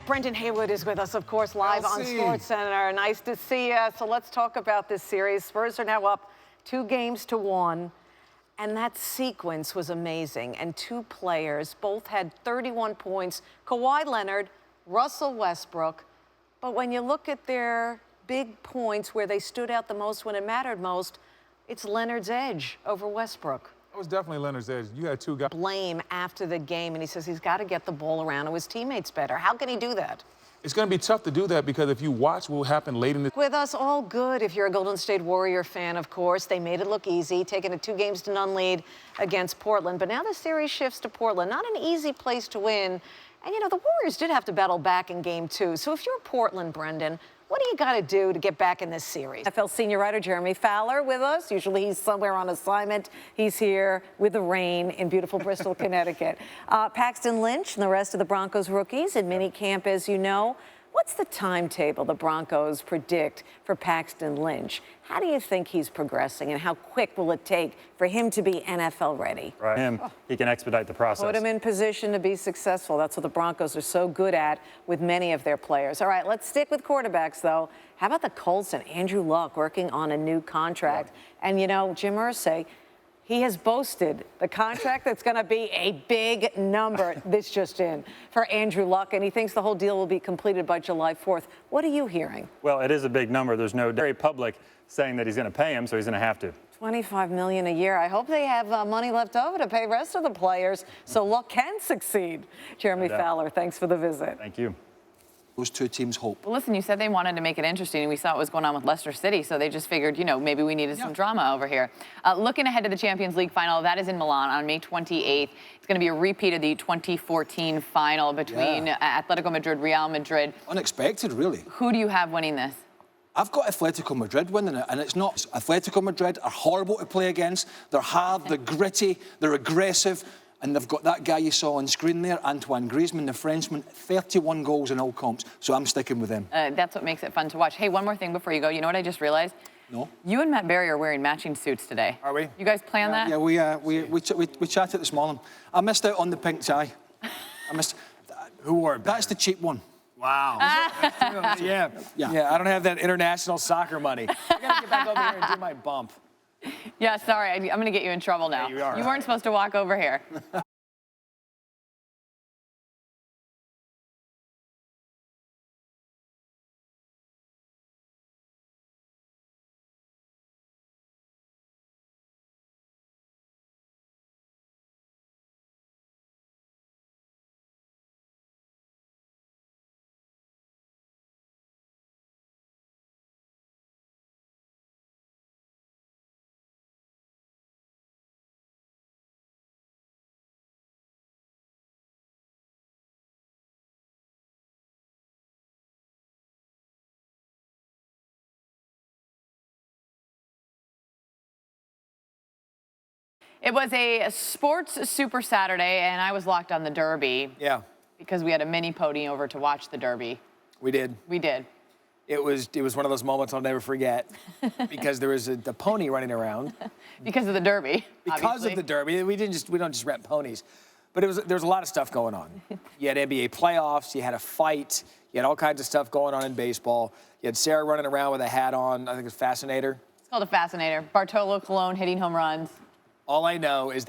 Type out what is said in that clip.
Brendan Haywood is with us, of course, live on Elsie. SportsCenter. Nice to see you. So let's talk about this series. Spurs are now up 2-1, and that sequence was amazing. And two players both had 31 points. Kawhi Leonard, Russell Westbrook. But when you look at their big points where they stood out the most when it mattered most, it's Leonard's edge over Westbrook. It was definitely Leonard's edge. You had two guys. Blame after the game, and he says he's got to get the ball around to his teammates better. How can he do that? It's going to be tough to do that because if you watch what will happen late in the... With us, all good. If you're a Golden State Warrior fan, of course, they made it look easy, taking a 2-0 lead against Portland. But now the series shifts to Portland. Not an easy place to win. And, you know, the Warriors did have to battle back in Game 2. So if you're Portland, Brendan, what do you got to do to get back in this series? NFL senior writer Jeremy Fowler with us. Usually he's somewhere on assignment. He's here with the rain in beautiful Bristol, Connecticut. Paxton Lynch and the rest of the Broncos rookies in minicamp, as you know. What's the timetable the Broncos predict for Paxton Lynch? How do you think he's progressing, and how quick will it take for him to be NFL ready? Right. He can expedite the process. Put him in position to be successful. That's what the Broncos are so good at with many of their players. All right, let's stick with quarterbacks, though. How about the Colts and Andrew Luck working on a new contract? Yeah. And, you know, Jim Irsay, he has boasted the contract that's going to be a big number, this just in, for Andrew Luck, and he thinks the whole deal will be completed by July 4th. What are you hearing? Well, it is a big number. There's no very public saying that he's going to pay him, so he's going to have to. $25 million a year. I hope they have money left over to pay the rest of the players so Luck can succeed. Jeremy Fowler, thanks for the visit. Thank you. Those two teams hope. Well, listen, you said they wanted to make it interesting, and we saw what was going on with Leicester City, so they just figured, you know, maybe we needed some drama over here. Looking ahead to the Champions League final, that is in Milan on May 28th. It's going to be a repeat of the 2014 final between Atletico Madrid, Real Madrid. Unexpected, really. Who do you have winning this? I've got Atletico Madrid winning it, and it's not. Atletico Madrid are horrible to play against. They're hard, they're gritty, they're aggressive. And they've got that guy you saw on screen there, Antoine Griezmann, the Frenchman, 31 goals in all comps. So I'm sticking with them. That's what makes it fun to watch. Hey, one more thing before you go. You know what I just realized? No. You and Matt Berry are wearing matching suits today. Are we? You guys plan that? Yeah, we chatted this morning. I missed out on the pink tie. Who wore it? That's the cheap one. Wow. Yeah. I don't have that international soccer money. I gotta get back over here and do my bump. Yeah, sorry. I'm going to get you in trouble now. Yeah, you are. You weren't supposed to walk over here. It was a sports Super Saturday, and I was locked on the Derby. Yeah. Because we had a mini pony over to watch the Derby. We did. We did. It was one of those moments I'll never forget because there was the pony running around. Because of the Derby. Because obviously. of the Derby. We don't just rent ponies. But there was a lot of stuff going on. You had NBA playoffs, you had a fight, you had all kinds of stuff going on in baseball. You had Sarah running around with a hat on, I think it's Fascinator. It's called a Fascinator. Bartolo Colon hitting home runs. All I know is